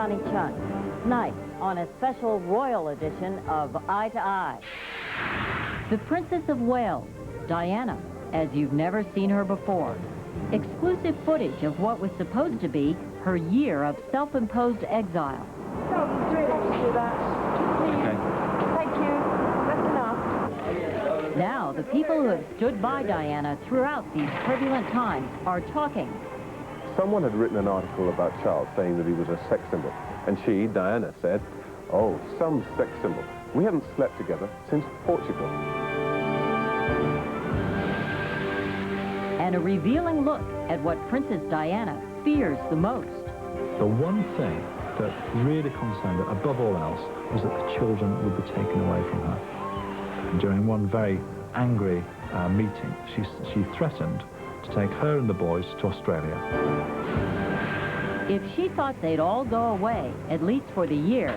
Connie Chung. Tonight, on a special royal edition of Eye to Eye. The Princess of Wales, Diana, as you've never seen her before. Exclusive footage of what was supposed to be her year of self-imposed exile. No, you really have to do that. Okay. Thank you. That's enough. Now, the people who have stood by Diana throughout these turbulent times are talking. Someone had written an article about Charles saying that he was a sex symbol. And she, Diana, said, "Oh, some sex symbol. We haven't slept together since Portugal." And a revealing look at what Princess Diana fears the most. The one thing that really concerned her, above all else, was that the children would be taken away from her. And during one very angry meeting, she threatened to take her and the boys to Australia. If she thought they'd all go away, at least for the year,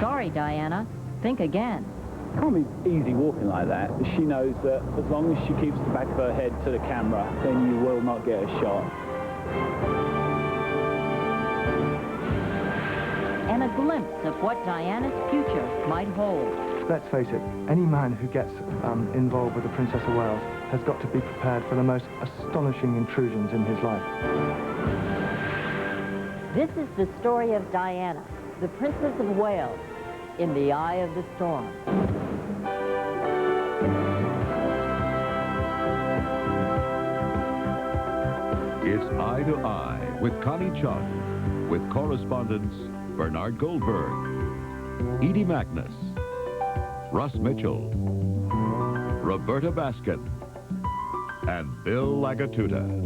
sorry, Diana, think again. It can't be easy walking like that. She knows that as long as she keeps the back of her head to the camera, then you will not get a shot. And a glimpse of what Diana's future might hold. Let's face it, any man who gets involved with the Princess of Wales has got to be prepared for the most astonishing intrusions in his life. This is the story of Diana, the Princess of Wales, in the eye of the storm. It's Eye to Eye with Connie Chung, with correspondents Bernard Goldberg, Edie Magnus, Russ Mitchell, Roberta Baskin, and Bill Lagatuta.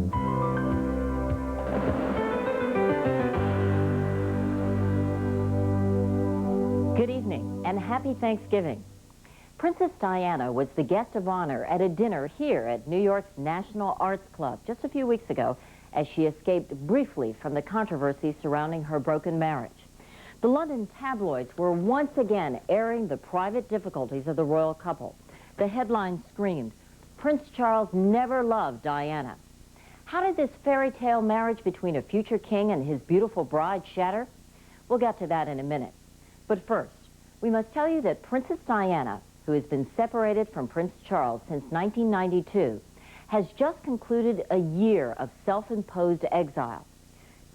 Good evening and happy Thanksgiving. Princess Diana was the guest of honor at a dinner here at New York's National Arts Club just a few weeks ago as she escaped briefly from the controversy surrounding her broken marriage. The London tabloids were once again airing the private difficulties of the royal couple. The headline screamed, "Prince Charles never loved Diana." How did this fairy tale marriage between a future king and his beautiful bride shatter? We'll get to that in a minute. But first, we must tell you that Princess Diana, who has been separated from Prince Charles since 1992, has just concluded a year of self-imposed exile.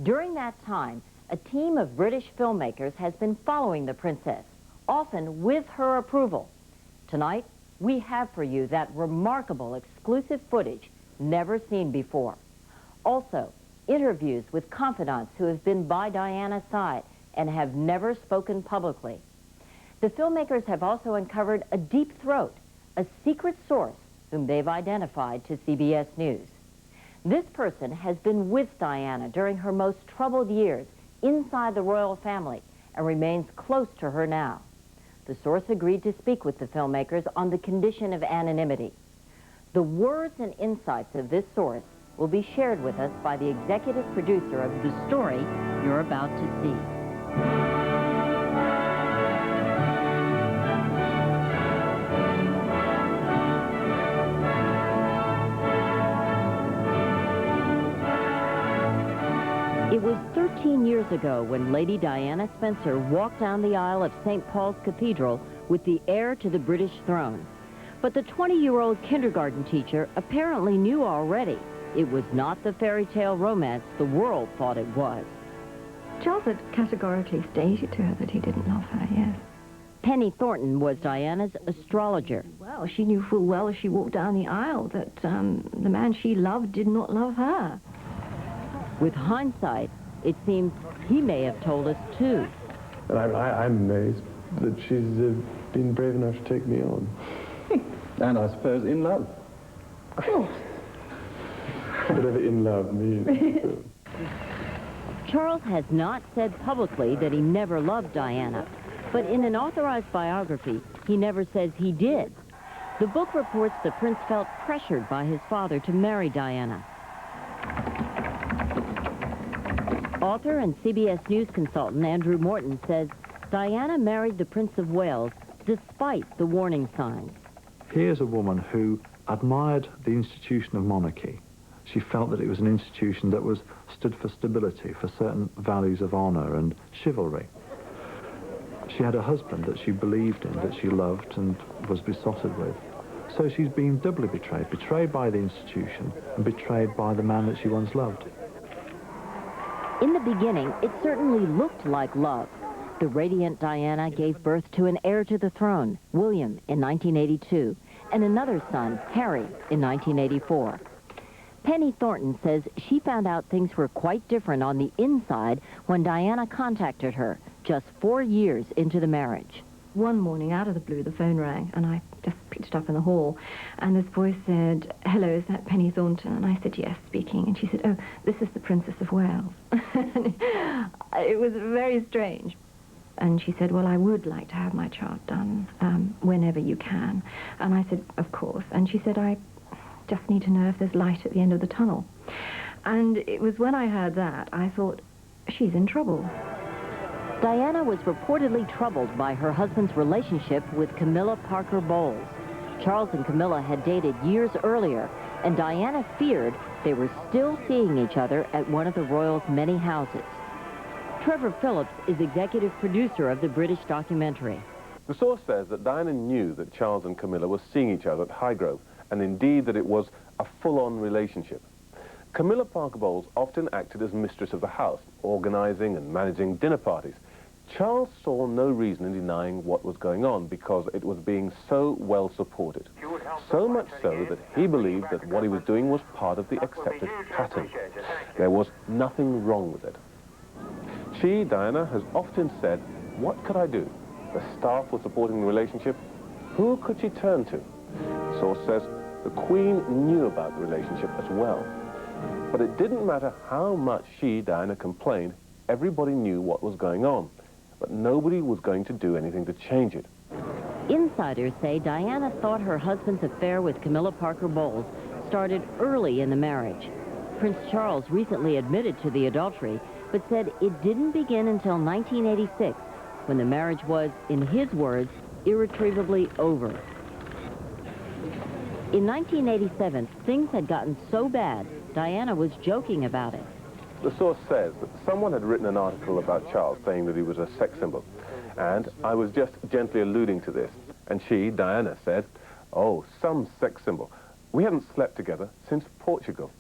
During that time, a team of British filmmakers has been following the princess, often with her approval. Tonight, we have for you that remarkable exclusive footage never seen before. Also, interviews with confidants who have been by Diana's side and have never spoken publicly. The filmmakers have also uncovered a deep throat, a secret source whom they've identified to CBS News. This person has been with Diana during her most troubled years inside the royal family and remains close to her now. The source agreed to speak with the filmmakers on the condition of anonymity. The words and insights of this source will be shared with us by the executive producer of the story you're about to see. It was 13 years ago when Lady Diana Spencer walked down the aisle of St. Paul's Cathedral with the heir to the British throne. But the 20-year-old kindergarten teacher apparently knew already it was not the fairy tale romance the world thought it was. Charles had categorically stated to her that he didn't love her, yes. Penny Thornton was Diana's astrologer. Well, she knew full well as she walked down the aisle that the man she loved did not love her. With hindsight, it seems he may have told us too. And I'm amazed that she's been brave enough to take me on. And I suppose in love. Of course. Whatever in love means. Charles has not said publicly that he never loved Diana, but in an authorized biography, he never says he did. The book reports the prince felt pressured by his father to marry Diana. Author and CBS News consultant Andrew Morton says Diana married the Prince of Wales despite the warning signs. Here's a woman who admired the institution of monarchy, She felt that it was an institution that stood for stability, for certain values of honour and chivalry. She had a husband that she believed in, that she loved and was besotted with. So she's been doubly betrayed, betrayed by the institution and betrayed by the man that she once loved. In the beginning, it certainly looked like love. The radiant Diana gave birth to an heir to the throne, William, in 1982, and another son, Harry, in 1984. Penny Thornton says she found out things were quite different on the inside when Diana contacted her, just 4 years into the marriage. One morning, out of the blue, the phone rang, and I just picked it up in the hall, and this voice said, "Hello, is that Penny Thornton?" And I said, "Yes, speaking." And she said, "Oh, this is the Princess of Wales." It was very strange. And she said, "Well, I would like to have my chart done whenever you can." And I said, "Of course." And she said, "I just need to know if there's light at the end of the tunnel." And it was when I heard that, I thought, she's in trouble. Diana was reportedly troubled by her husband's relationship with Camilla Parker Bowles. Charles and Camilla had dated years earlier, and Diana feared they were still seeing each other at one of the royals' many houses. Trevor Phillips is executive producer of the British documentary. The source says that Diana knew that Charles and Camilla were seeing each other at Highgrove, and indeed that it was a full-on relationship. Camilla Parker Bowles often acted as mistress of the house, organising and managing dinner parties. Charles saw no reason in denying what was going on because it was being so well supported. So much so that he believed that what he was doing was part of the accepted pattern. There was nothing wrong with it. She, Diana, has often said, "What could I do?" The staff were supporting the relationship. Who could she turn to? The source says the Queen knew about the relationship as well. But it didn't matter how much she, Diana, complained, everybody knew what was going on. But nobody was going to do anything to change it. Insiders say Diana thought her husband's affair with Camilla Parker Bowles started early in the marriage. Prince Charles recently admitted to the adultery, but said it didn't begin until 1986, when the marriage was, in his words, irretrievably over. In 1987, things had gotten so bad, Diana was joking about it. The source says that someone had written an article about Charles saying that he was a sex symbol. And I was just gently alluding to this. And she, Diana, said, "Oh, some sex symbol. We haven't slept together since Portugal."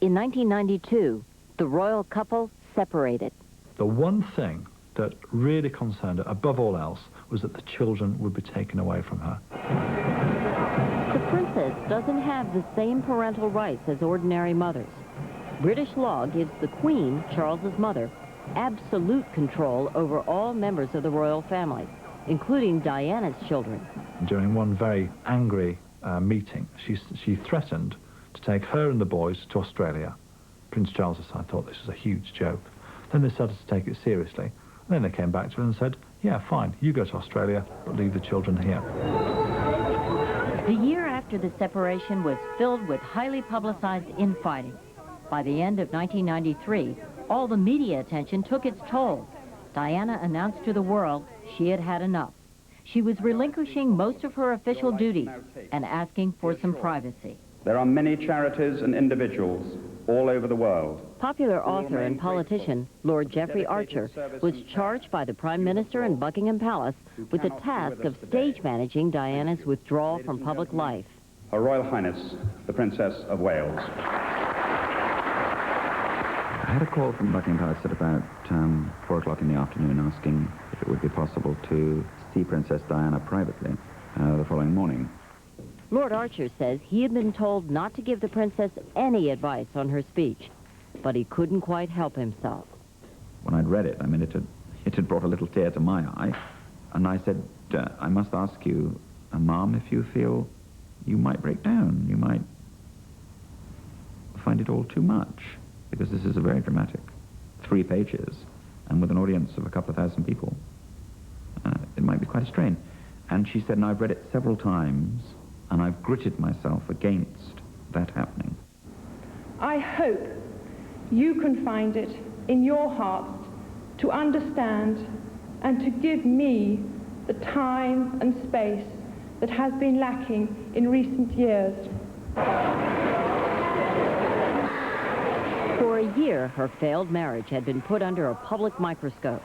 In 1992, the royal couple separated. The one thing that really concerned her, above all else, was that the children would be taken away from her. The princess doesn't have the same parental rights as ordinary mothers. British law gives the Queen, Charles's mother, absolute control over all members of the royal family, including Diana's children. During one very angry meeting, she threatened to take her and the boys to Australia. Prince Charles decided, thought this was a huge joke. Then they started to take it seriously. And then they came back to her and said, "Yeah, fine, you go to Australia, but leave the children here." The year after the separation was filled with highly publicized infighting. By the end of 1993, all the media attention took its toll. Diana announced to the world she had had enough. She was relinquishing most of her official duties and asking for some privacy. There are many charities and individuals all over the world. Popular author and politician Lord Geoffrey Archer was charged by the Prime Minister and Buckingham Palace with the task of stage managing Diana's withdrawal from public life. Her Royal Highness, the Princess of Wales. I had a call from Buckingham Palace at about 4 o'clock in the afternoon asking if it would be possible to see Princess Diana privately the following morning. Lord Archer says he had been told not to give the princess any advice on her speech, but he couldn't quite help himself. When I'd read it, I mean, it had brought a little tear to my eye, and I said, I must ask you, Mom, if you feel you might break down, you might find it all too much, because this is a very dramatic 3 pages, and with an audience of a couple of thousand people, it might be quite a strain. And she said, and I've read it several times, and I've gritted myself against that happening. I hope you can find it in your hearts to understand and to give me the time and space that has been lacking in recent years. year, her failed marriage had been put under a public microscope.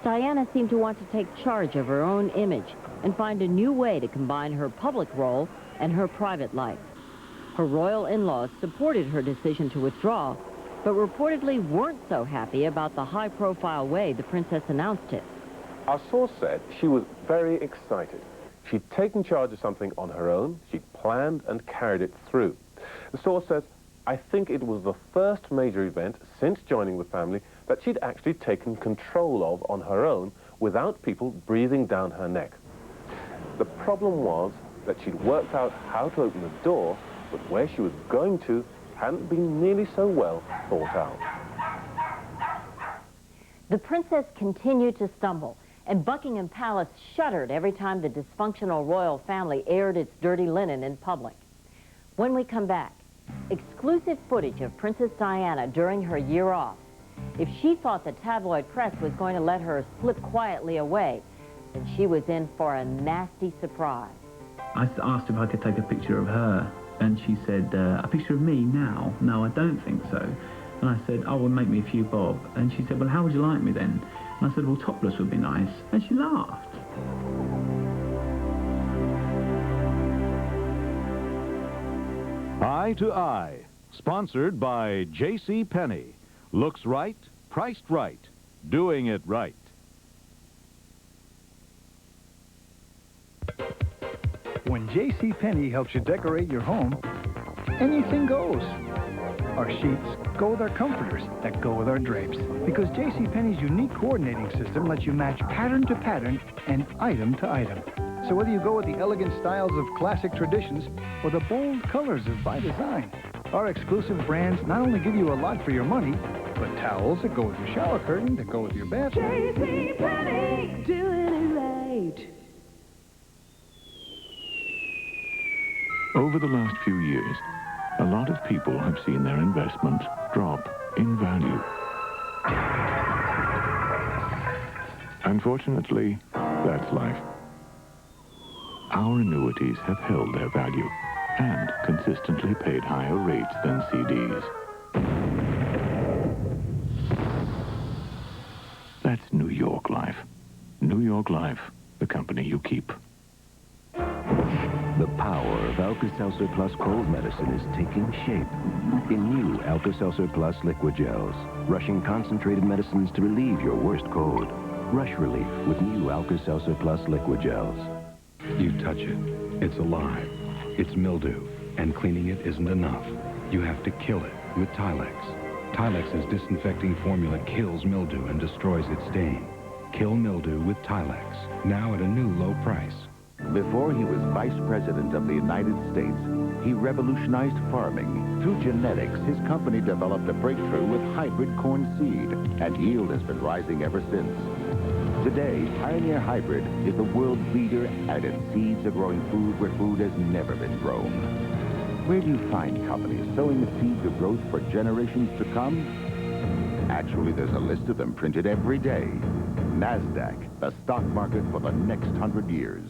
Diana seemed to want to take charge of her own image and find a new way to combine her public role and her private life. Her royal in-laws supported her decision to withdraw, but reportedly weren't so happy about the high-profile way the princess announced it. Our source said she was very excited. She'd taken charge of something on her own, she'd planned and carried it through. The source says, I think it was the first major event since joining the family that she'd actually taken control of on her own without people breathing down her neck. The problem was that she'd worked out how to open the door, but where she was going to hadn't been nearly so well thought out. The princess continued to stumble, and Buckingham Palace shuddered every time the dysfunctional royal family aired its dirty linen in public. When we come back, exclusive footage of Princess Diana during her year off. If she thought the tabloid press was going to let her slip quietly away, then she was in for a nasty surprise. I asked if I could take a picture of her, and she said, a picture of me now? No, I don't think so. And I said, oh, well, make me a few bob. And she said, well, how would you like me then? And I said, well, topless would be nice. And she laughed. Eye to Eye, sponsored by J.C. Penney. Looks right, priced right, doing it right. When J.C. Penney helps you decorate your home, anything goes. Our sheets go with our comforters that go with our drapes, because J.C. Penney's unique coordinating system lets you match pattern to pattern and item to item. So whether you go with the elegant styles of classic traditions or the bold colors of by design, our exclusive brands not only give you a lot for your money, but towels that go with your shower curtain, that go with your bathroom. J.C. Penney, doing it right. Over the last few years, a lot of people have seen their investment drop in value. Unfortunately, that's life. Our annuities have held their value and consistently paid higher rates than CDs. That's New York Life. New York Life, the company you keep. The power of Alka-Seltzer Plus cold medicine is taking shape in new Alka-Seltzer Plus liquid gels, rushing concentrated medicines to relieve your worst cold. Rush relief with new Alka-Seltzer Plus liquid gels. You touch it, it's alive. It's mildew, and cleaning it isn't enough. You have to kill it with Tilex. Tilex's disinfecting formula kills mildew and destroys its stain. Kill mildew with Tilex, now at a new low price. Before he was Vice President of the United States, he revolutionized farming. Through genetics, his company developed a breakthrough with hybrid corn seed, and yield has been rising ever since. Today, Pioneer Hybrid is the world's leader, and its seeds are growing food where food has never been grown. Where do you find companies sowing the seeds of growth for generations to come? Actually, there's a list of them printed every day. NASDAQ, the stock market for the next 100 years.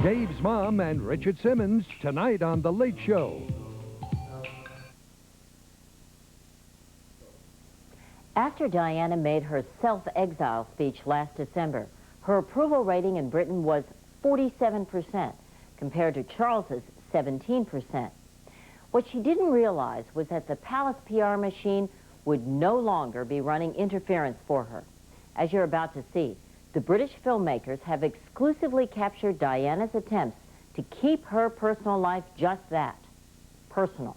Dave's Mom and Richard Simmons, tonight on The Late Show. After Diana made her self-exile speech last December, her approval rating in Britain was 47%, compared to Charles's 17%. What she didn't realize was that the palace PR machine would no longer be running interference for her. As you're about to see, the British filmmakers have exclusively captured Diana's attempts to keep her personal life just that, personal.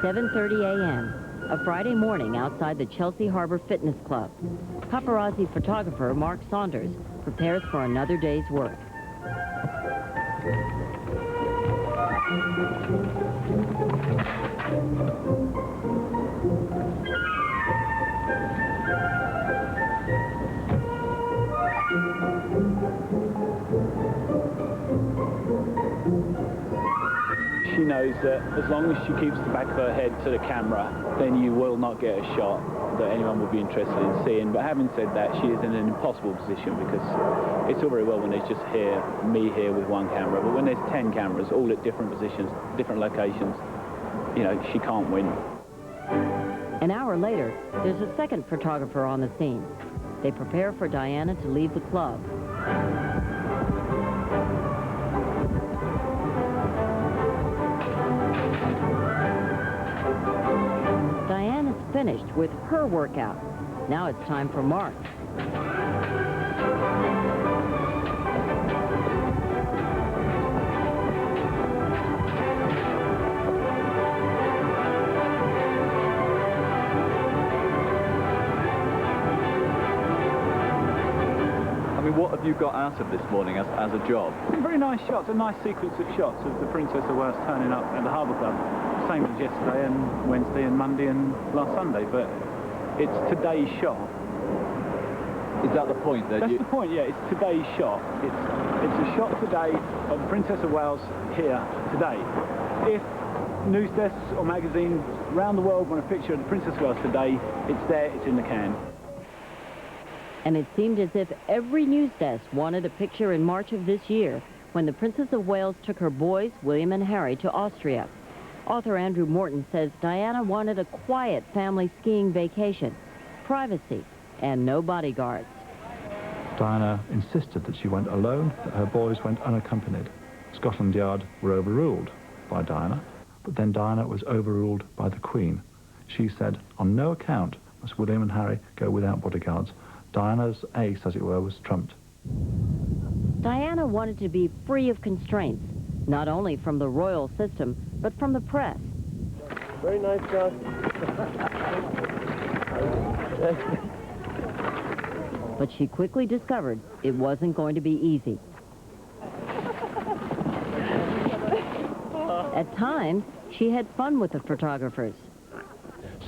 "7:30 a.m., a Friday morning outside the Chelsea Harbor Fitness Club. Paparazzi photographer Mark Saunders prepares for another day's work. She knows that as long as she keeps the back of her head to the camera, then you will not get a shot. that anyone would be interested in seeing. But having said that, she is in an impossible position, because it's all very well when there's just me here with one camera, but when there's 10 cameras, all at different positions, different locations, you know, she can't win. An hour later, there's a second photographer on the scene. They prepare for Diana to leave the club. Diana's finished with her workout. Now it's time for Mark. What have you got out of this morning as a job? Very nice shots, a nice sequence of shots of the Princess of Wales turning up at the Harbour Club. Same as yesterday and Wednesday and Monday and last Sunday, but it's today's shot. Is that the point? That's the point, yeah, it's today's shot. It's a shot today of the Princess of Wales here today. If news desks or magazines around the world want a picture of the Princess of Wales today, it's there, it's in the can. And it seemed as if every news desk wanted a picture in March of this year, when the Princess of Wales took her boys, William and Harry, to Austria. Author Andrew Morton says Diana wanted a quiet family skiing vacation, privacy, and no bodyguards. Diana insisted that she went alone, that her boys went unaccompanied. Scotland Yard were overruled by Diana, but then Diana was overruled by the Queen. She said, on no account must William and Harry go without bodyguards. Diana's ace, as it were, was trumped. Diana wanted to be free of constraints, not only from the royal system, but from the press. Very nice, Josh. But she quickly discovered it wasn't going to be easy. At times, she had fun with the photographers.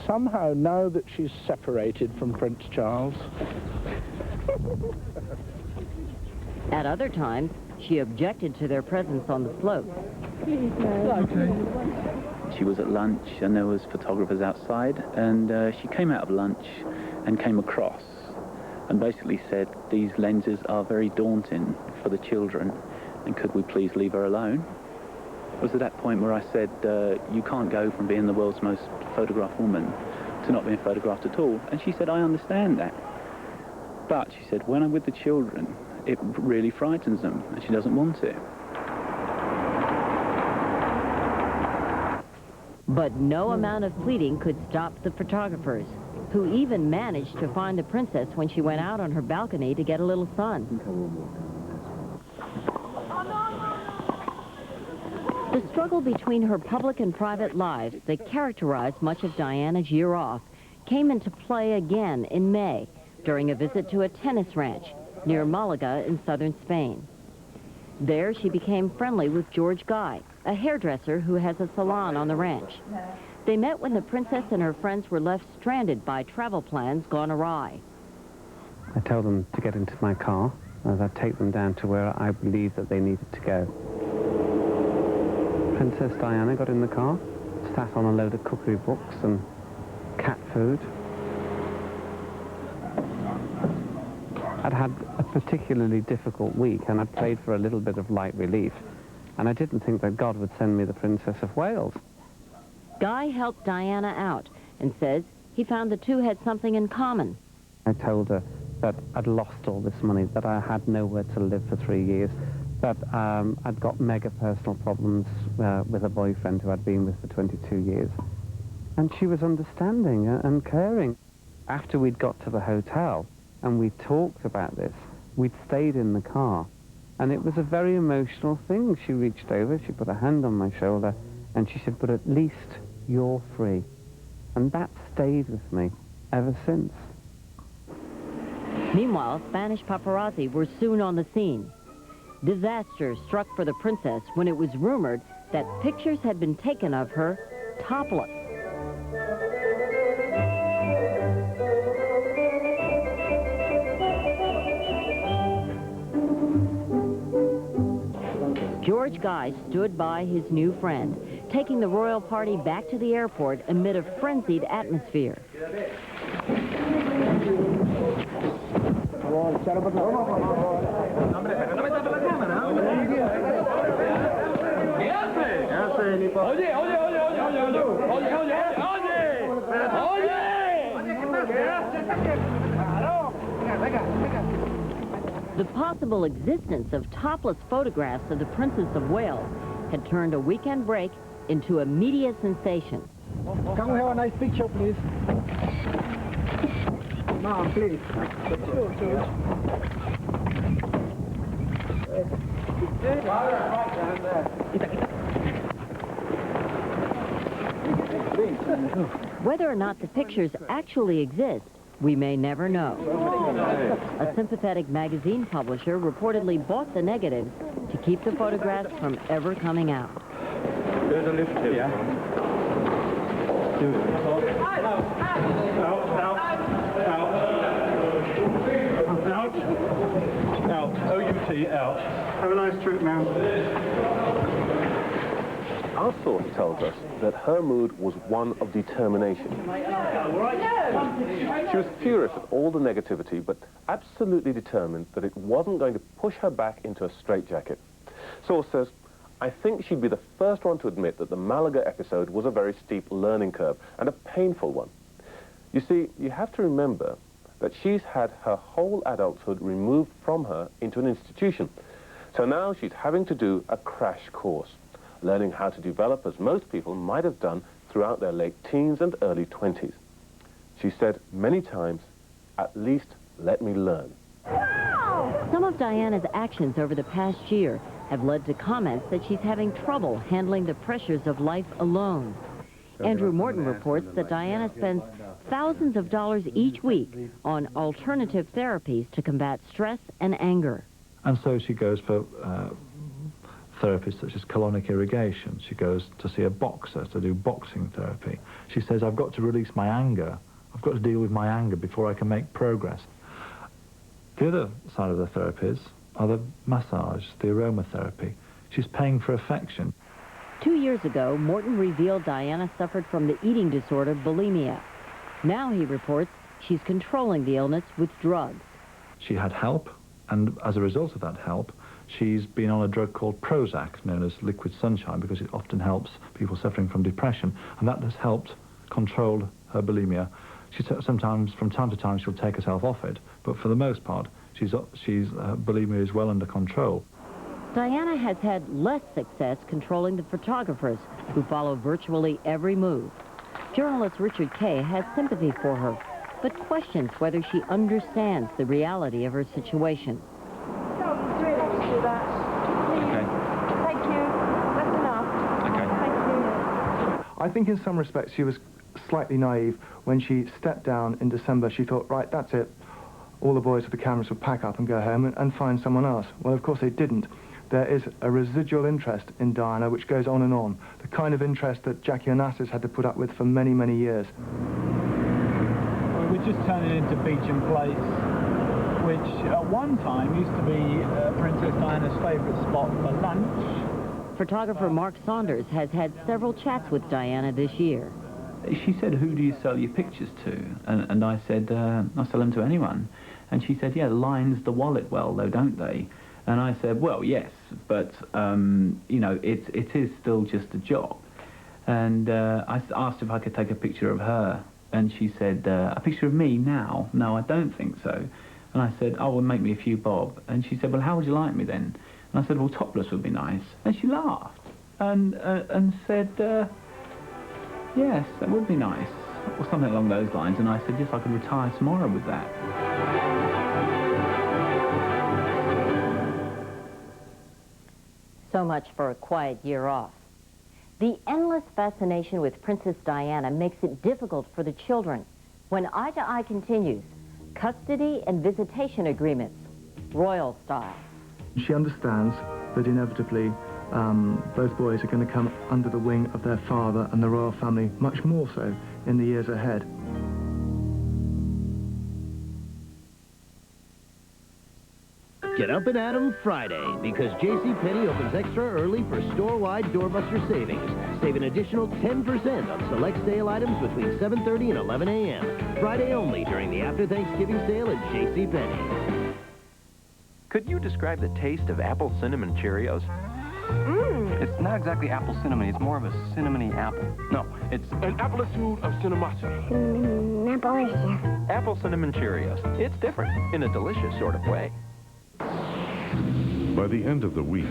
Somehow, now that she's separated from Prince Charles. At other times, she objected to their presence on the slope. She was at lunch and there was photographers outside, and she came out of lunch and came across and basically said, these lenses are very daunting for the children, and could we please leave her alone? It was at that point where I said, you can't go from being the world's most photographed woman to not being photographed at all. And she said, I understand that. But she said, when I'm with the children, it really frightens them, and she doesn't want to. But no amount of pleading could stop the photographers, who even managed to find the princess when she went out on her balcony to get a little sun. The struggle between her public and private lives that characterized much of Diana's year off came into play again in May during a visit to a tennis ranch near Malaga in southern Spain. There she became friendly with George Guy, a hairdresser who has a salon on the ranch. They met when the princess and her friends were left stranded by travel plans gone awry. I told them to get into my car, as I'd take them down to where I believed that they needed to go. Princess Diana got in the car, sat on a load of cookery books and cat food. I'd had a particularly difficult week, and I'd prayed for a little bit of light relief, and I didn't think that God would send me the Princess of Wales. Guy helped Diana out and says he found the two had something in common. I told her that I'd lost all this money, that I had nowhere to live for 3 years, that I'd got mega personal problems with a boyfriend who I'd been with for 22 years. And she was understanding and caring. After we'd got to the hotel and we talked about this, we'd stayed in the car. And it was a very emotional thing. She reached over, she put a hand on my shoulder, and she said, but at least you're free. And that stayed with me ever since. Meanwhile, Spanish paparazzi were soon on the scene. Disaster struck for the princess when it was rumored that pictures had been taken of her topless. George Guy stood by his new friend, taking the royal party back to the airport amid a frenzied atmosphere. The possible existence of topless photographs of the Princess of Wales had turned a weekend break into a media sensation. Can we have a nice picture, please? Mom, please. Whether or not the pictures actually exist, we may never know. A sympathetic magazine publisher reportedly bought the negatives to keep the photographs from ever coming out. There's a lift here. Yeah. Out. O-U-T, out. Have a nice trip, man. Our source tells us that her mood was one of determination. She was furious at all the negativity, but absolutely determined that it wasn't going to push her back into a straitjacket. Source says, I think she'd be the first one to admit that the Malaga episode was a very steep learning curve and a painful one. You see, you have to remember that she's had her whole adulthood removed from her into an institution. So now she's having to do a crash course, learning how to develop as most people might have done throughout their late teens and early 20s. She said many times, at least let me learn. Some of Diana's actions over the past year have led to comments that she's having trouble handling the pressures of life alone. Andrew Morton reports that Diana spends thousands of dollars each week on alternative therapies to combat stress and anger. And so she goes for therapies such as colonic irrigation. She goes to see a boxer to do boxing therapy. She says, I've got to release my anger. I've got to deal with my anger before I can make progress. The other side of the therapies are the massage, the aromatherapy. She's paying for affection. 2 years ago, Morton revealed Diana suffered from the eating disorder bulimia. Now he reports she's controlling the illness with drugs. She had help, and as a result of that help, she's been on a drug called Prozac, known as liquid sunshine, because it often helps people suffering from depression, and that has helped control her bulimia. Sometimes, from time to time, she'll take herself off it, but for the most part, bulimia is well under control. Diana has had less success controlling the photographers who follow virtually every move. Journalist Richard Kay has sympathy for her, but questions whether she understands the reality of her situation. I think in some respects she was slightly naive. When she stepped down in December, she thought, right, that's it. All the boys with the cameras would pack up and go home and find someone else. Well, of course they didn't. There is a residual interest in Diana which goes on and on. The kind of interest that Jackie Onassis had to put up with for many, many years. We're just turning into Beecham Place, which at one time used to be Princess Diana's favourite spot for lunch. Photographer Mark Saunders has had several chats with Diana this year. She said, who do you sell your pictures to? And I said, I sell them to anyone. And she said, yeah, lines the wallet well, though, don't they? And I said, well, yes, but, you know, it is still just a job. And I asked if I could take a picture of her. And she said, a picture of me now? No, I don't think so. And I said, oh, well, make me a few bob. And she said, well, how would you like me then? And I said, well, topless would be nice. And she laughed and said, yes, that would be nice, or something along those lines. And I said, yes, I could retire tomorrow with that. So much for a quiet year off. The endless fascination with Princess Diana makes it difficult for the children. When Eye to Eye continues, custody and visitation agreements, royal style. She understands that inevitably both boys are going to come under the wing of their father and the royal family, much more so in the years ahead. Get up and at 'em Friday, because JCPenney opens extra early for store-wide doorbuster savings. Save an additional 10% on select sale items between 7:30 and 11 a.m. Friday only during the after Thanksgiving sale at JCPenney. Could you describe the taste of apple cinnamon Cheerios? It's not exactly apple cinnamon. It's more of a cinnamony apple. No, it's an amplitude of cinnamata. Apple cinnamon Cheerios. It's different in a delicious sort of way. By the end of the week,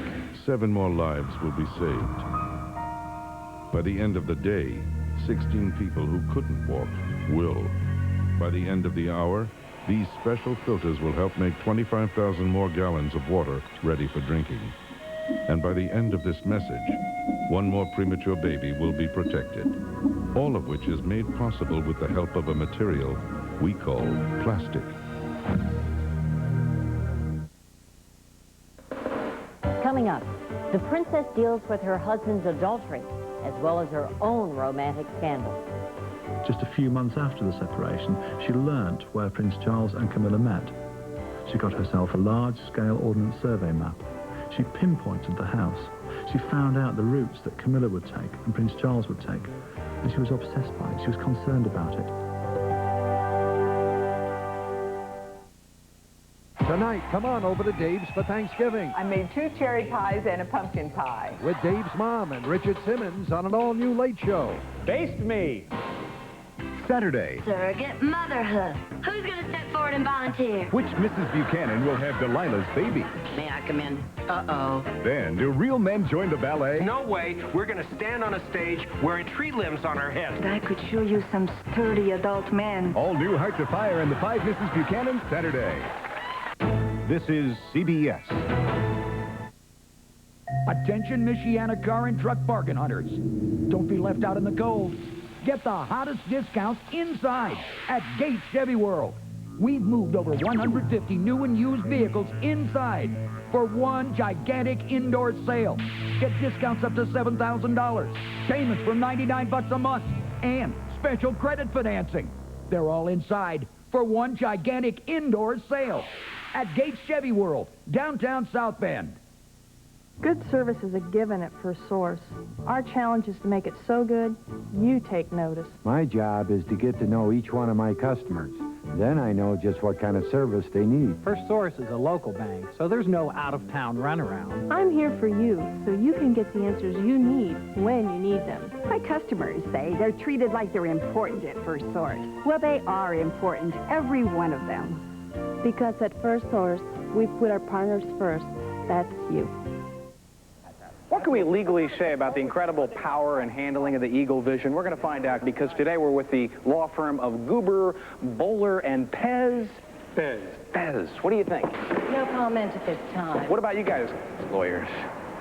7 more lives will be saved. By the end of the day, 16 people who couldn't walk will. By the end of the hour, these special filters will help make 25,000 more gallons of water ready for drinking. And by the end of this message, 1 more premature baby will be protected. All of which is made possible with the help of a material we call plastic. Coming up, the princess deals with her husband's adultery, as well as her own romantic scandal. Just a few months after the separation, she learnt where Prince Charles and Camilla met. She got herself a large-scale ordnance survey map. She pinpointed the house. She found out the routes that Camilla would take and Prince Charles would take. And she was obsessed by it. She was concerned about it. Tonight, come on over to Dave's for Thanksgiving. I made 2 cherry pies and a pumpkin pie. With Dave's mom and Richard Simmons on an all-new Late Show. Baste me. Saturday, Surrogate motherhood. Who's going to step forward and volunteer? which Mrs. Buchanan will have Delilah's baby? May I come in? Uh-oh. Then, do real men join the ballet? No way. We're going to stand on a stage wearing tree limbs on our heads. I could show you some sturdy adult men. All new Hearts of Fire and the 5 Mrs. Buchanan, Saturday. This is CBS. Attention, Michiana car and truck bargain hunters. Don't be left out in the cold. Get the hottest discounts inside at Gates Chevy World. We've moved over 150 new and used vehicles inside for one gigantic indoor sale. Get discounts up to $7,000, payments from $99 a month, and special credit financing. They're all inside for one gigantic indoor sale at Gates Chevy World, downtown South Bend. Good service is a given at First Source. Our challenge is to make it so good, you take notice. My job is to get to know each one of my customers. Then I know just what kind of service they need. First Source is a local bank, so there's no out-of-town runaround. I'm here for you, so you can get the answers you need when you need them. My customers say they're treated like they're important at First Source. Well, they are important, every one of them. Because at First Source, we put our partners first. That's you. What can we legally say about the incredible power and handling of the Eagle Vision? We're going to find out because today we're with the law firm of Goober, Bowler, and Pez. Pez. What do you think? No comment at this time. What about you guys, lawyers?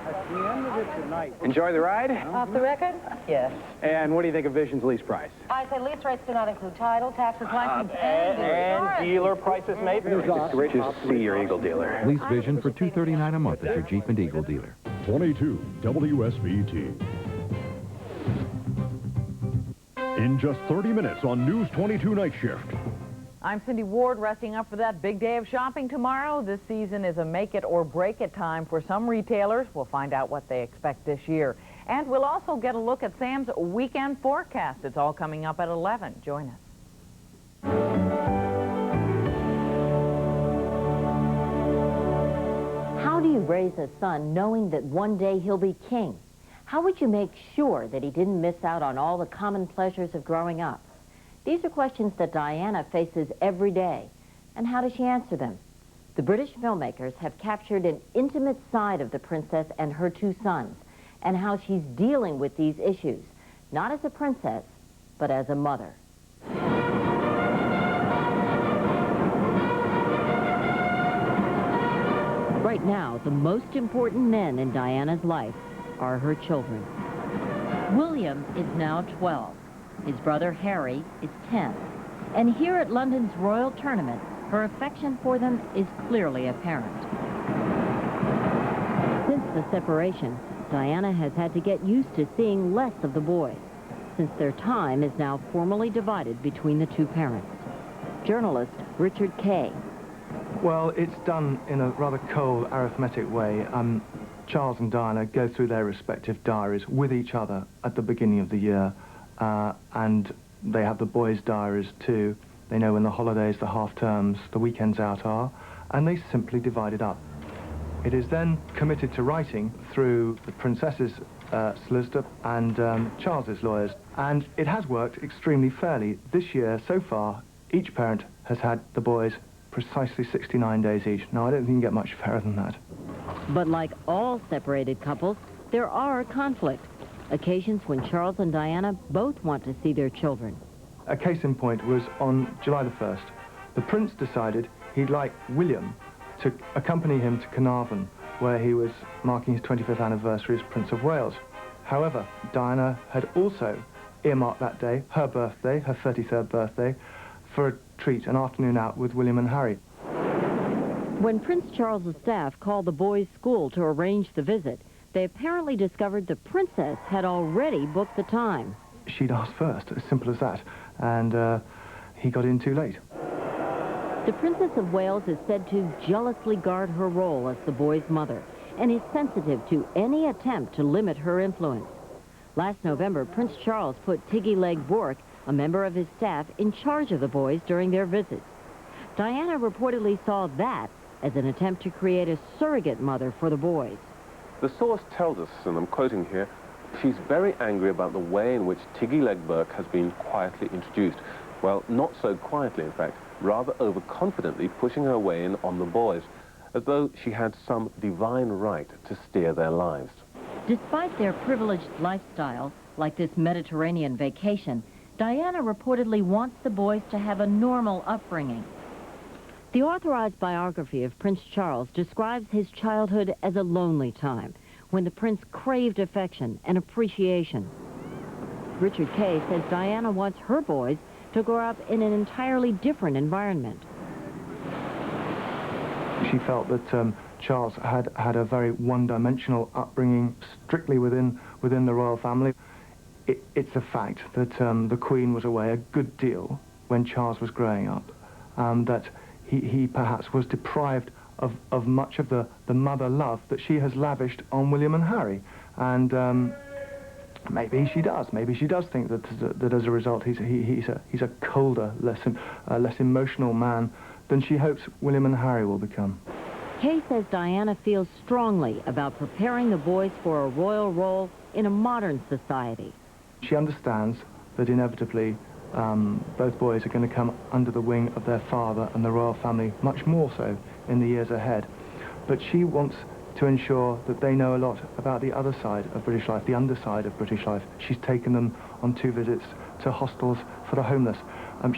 At the end of it tonight. Enjoy the ride? Off the record? Yes. And what do you think of Vision's lease price? I say lease rates do not include title, taxes, license, And insurance. dealer prices, maybe? It's great to see your Eagle dealer. Lease Vision for $239 a month at your Jeep and Eagle dealer. 22 WSBT. In just 30 minutes on News 22 Night Shift. I'm Cindy Ward, resting up for that big day of shopping tomorrow. This season is a make it or break it time for some retailers. We'll find out what they expect this year. And we'll also get a look at Sam's weekend forecast. It's all coming up at 11. Join us. How do you raise a son knowing that one day he'll be king? How would you make sure that he didn't miss out on all the common pleasures of growing up? These are questions that Diana faces every day. And how does she answer them? The British filmmakers have captured an intimate side of the princess and her 2 sons, and how she's dealing with these issues, not as a princess, but as a mother. Right now, the most important men in Diana's life are her children. William is now 12. His brother Harry is 10. And here at London's Royal Tournament, her affection for them is clearly apparent. Since the separation, Diana has had to get used to seeing less of the boys, since their time is now formally divided between the 2 parents. Journalist Richard Kay. Well, it's done in a rather cold, arithmetic way. Charles and Diana go through their respective diaries with each other at the beginning of the year. And they have the boys' diaries too. They know when the holidays, the half-terms, the weekends out are. and they simply divided up. It is then committed to writing through the princess's solicitor and Charles's lawyers, and it has worked extremely fairly. This year, so far, each parent has had the boys precisely 69 days each. Now, I don't think you can get much fairer than that. But like all separated couples, there are conflicts. Occasions when Charles and Diana both want to see their children. A case in point was on July the 1st. The prince decided he'd like William to accompany him to Carnarvon, where he was marking his 25th anniversary as Prince of Wales. However, Diana had also earmarked that day, her birthday, her 33rd birthday, for a treat, an afternoon out with William and Harry. When Prince Charles's staff called the boys' school to arrange the visit, they apparently discovered the princess had already booked the time. She'd asked first, as simple as that, and he got in too late. The Princess of Wales is said to jealously guard her role as the boy's mother and is sensitive to any attempt to limit her influence. Last November, Prince Charles put Tiggy Leg Bork, a member of his staff, in charge of the boys during their visits. Diana reportedly saw that as an attempt to create a surrogate mother for the boys. The source tells us, and I'm quoting here, she's very angry about the way in which Tiggy Leg Bork has been quietly introduced. Well, not so quietly, in fact, rather overconfidently pushing her way in on the boys, as though she had some divine right to steer their lives. Despite their privileged lifestyle, like this Mediterranean vacation, Diana reportedly wants the boys to have a normal upbringing. The authorized biography of Prince Charles describes his childhood as a lonely time, when the prince craved affection and appreciation. Richard Kay says Diana wants her boys to grow up in an entirely different environment. She felt that Charles had a very one-dimensional upbringing, strictly within the royal family. It's a fact that the Queen was away a good deal when Charles was growing up, that he perhaps was deprived of much of the mother love that she has lavished on William and Harry. And maybe she does. Maybe she does think that as a result he's a colder, less emotional man than she hopes William and Harry will become. Kay says Diana feels strongly about preparing the boys for a royal role in a modern society. She understands that inevitably both boys are going to come under the wing of their father and the royal family, much more so in the years ahead. But she wants to ensure that they know a lot about the other side of British life, the underside of British life. She's taken them on 2 visits to hostels for the homeless.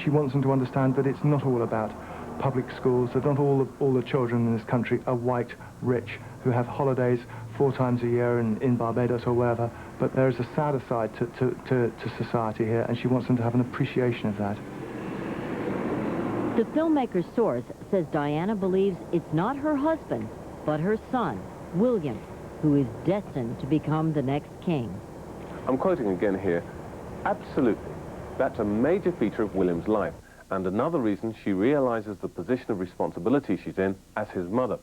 She wants them to understand that it's not all about public schools, that not all the children in this country are white, rich, who have holidays 4 times a year in Barbados or wherever, but there is a sadder side to society here, and she wants them to have an appreciation of that. The filmmaker's source says Diana believes it's not her husband, but her son, William, who is destined to become the next king. I'm quoting again here. Absolutely. That's a major feature of William's life, and another reason she realizes the position of responsibility she's in as his mother.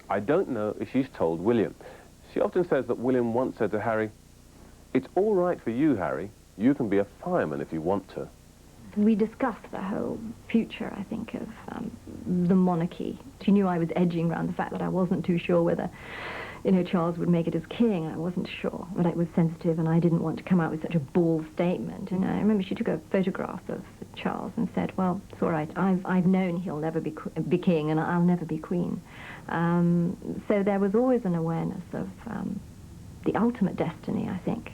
I don't know if she's told William. She often says that William once said to Harry, "It's all right for you, Harry. You can be a fireman if you want to." We discussed the whole future, I think, of the monarchy. She knew I was edging around the fact that I wasn't too sure whether, you know, Charles would make it as king. I wasn't sure, but I was sensitive, and I didn't want to come out with such a bold statement. And I remember she took a photograph of Charles and said, "Well, it's all right. I've known he'll never be king, and I'll never be queen." So there was always an awareness of the ultimate destiny, I think.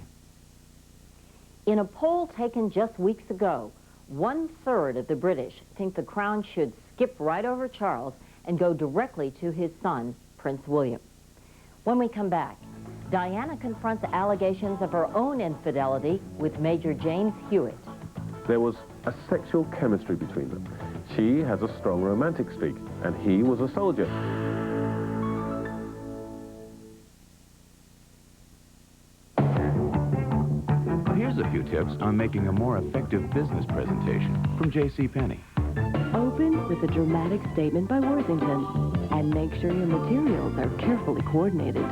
In a poll taken just weeks ago, 1/3 of the British think the crown should skip right over Charles and go directly to his son, Prince William. When we come back, Diana confronts allegations of her own infidelity with Major James Hewitt. There was a sexual chemistry between them. She has a strong romantic streak, and he was a soldier. Here's a few tips on making a more effective business presentation from JCPenney. Open with a dramatic statement by Worthington, and make sure your materials are carefully coordinated.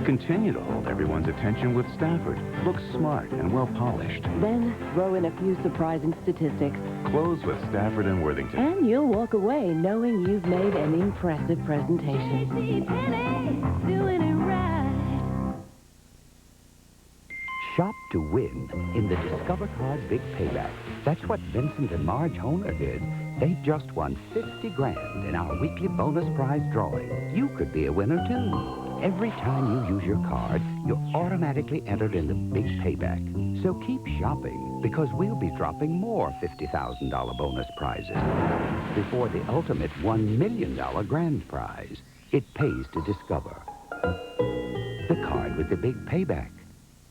Continue to hold everyone's attention with Stafford. Looks smart and well polished. Then throw in a few surprising statistics. close with Stafford and Worthington. And you'll walk away knowing you've made an impressive presentation. Doing it right. Shop to win in the Discover Card Big Payback. That's what Vincent and Marge Honer did. They just won 50 grand in our weekly bonus prize drawing. You could be a winner, too. Every time you use your card, you're automatically entered in the Big Payback. So keep shopping, because we'll be dropping more $50,000 bonus prizes before the ultimate $1 million grand prize. It pays to discover. The card with the Big Payback.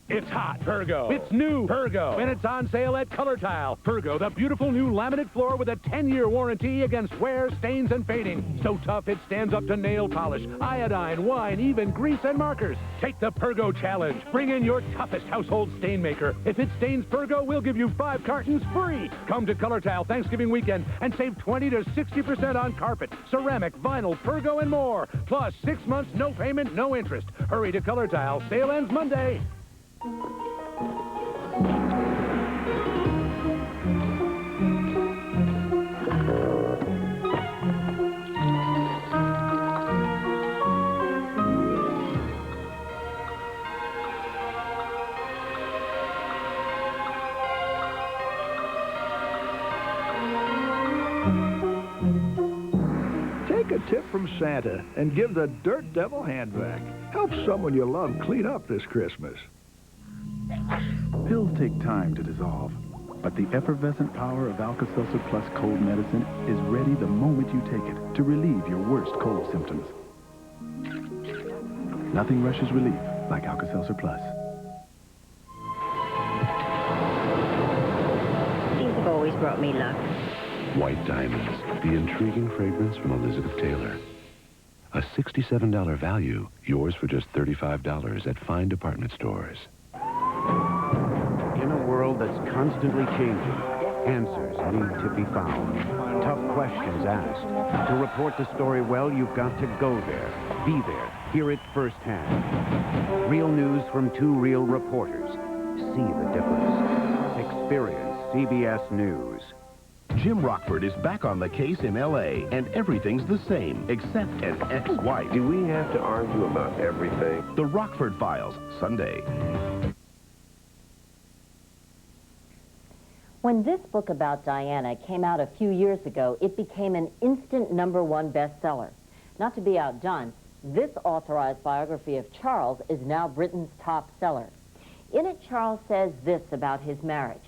It's hot, Pergo. It's new, Pergo. And it's on sale at Color Tile. Pergo, the beautiful new laminate floor with a 10-year warranty against wear, stains, and fading. So tough it stands up to nail polish, iodine, wine, even grease and markers. Take the Pergo challenge. Bring in your toughest household stain maker. If it stains Pergo, we'll give you 5 cartons free. Come to Color Tile Thanksgiving weekend and save 20 to 60% on carpet, ceramic, vinyl, Pergo, and more. Plus 6 months, no payment, no interest. Hurry to Color Tile. Sale ends Monday. Take a tip from Santa and give the Dirt Devil hand vac. Help someone you love clean up this Christmas. Pills take time to dissolve, but the effervescent power of Alka-Seltzer Plus cold medicine is ready the moment you take it to relieve your worst cold symptoms. Nothing rushes relief like Alka-Seltzer Plus. These have always brought me luck. White Diamonds, the intriguing fragrance from Elizabeth Taylor. A $67 value, yours for just $35 at fine department stores. In a world that's constantly changing, answers need to be found. Tough questions asked. To report the story well, you've got to go there, be there, hear it firsthand. Real news from 2 real reporters. See the difference. Experience CBS News. Jim Rockford is back on the case in L.A., and everything's the same, except an ex-wife. Do we have to argue about everything? The Rockford Files, Sunday. When this book about Diana came out a few years ago, it became an instant #1 bestseller. Not to be outdone, this authorized biography of Charles is now Britain's top seller. In it, Charles says this about his marriage.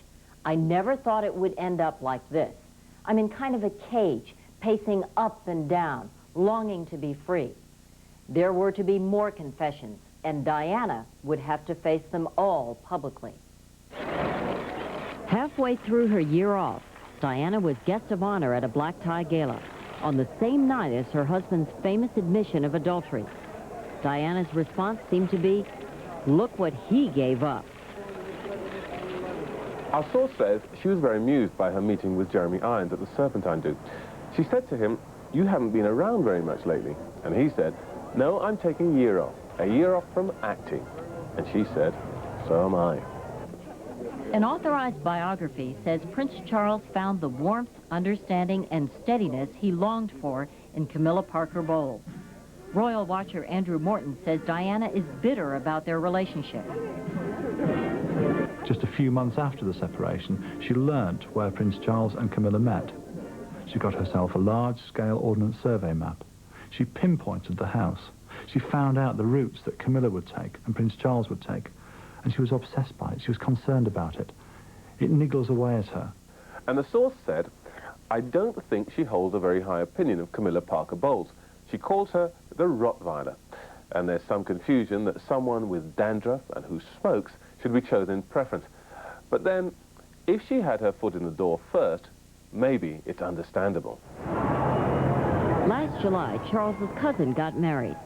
I never thought it would end up like this. I'm in kind of a cage, pacing up and down, longing to be free. There were to be more confessions, and Diana would have to face them all publicly. Halfway through her year off, Diana was guest of honor at a black tie gala on the same night as her husband's famous admission of adultery. Diana's response seemed to be, look what he gave up. Our source says she was very amused by her meeting with Jeremy Irons at the Serpentine do. She said to him, you haven't been around very much lately. And he said, no, I'm taking a year off from acting. And she said, so am I. An authorized biography says Prince Charles found the warmth, understanding, and steadiness he longed for in Camilla Parker Bowles. Royal watcher Andrew Morton says Diana is bitter about their relationship. Just a few months after the separation, she learnt where Prince Charles and Camilla met. She got herself a large-scale ordnance survey map. She pinpointed the house. She found out the routes that Camilla would take and Prince Charles would take. And she was obsessed by it. She was concerned about it. It niggles away at her. And the source said, I don't think she holds a very high opinion of Camilla Parker Bowles. She calls her the Rottweiler. And there's some confusion that someone with dandruff and who smokes should be chosen in preference. But then, if she had her foot in the door first, maybe it's understandable. Last July, Charles's cousin got married.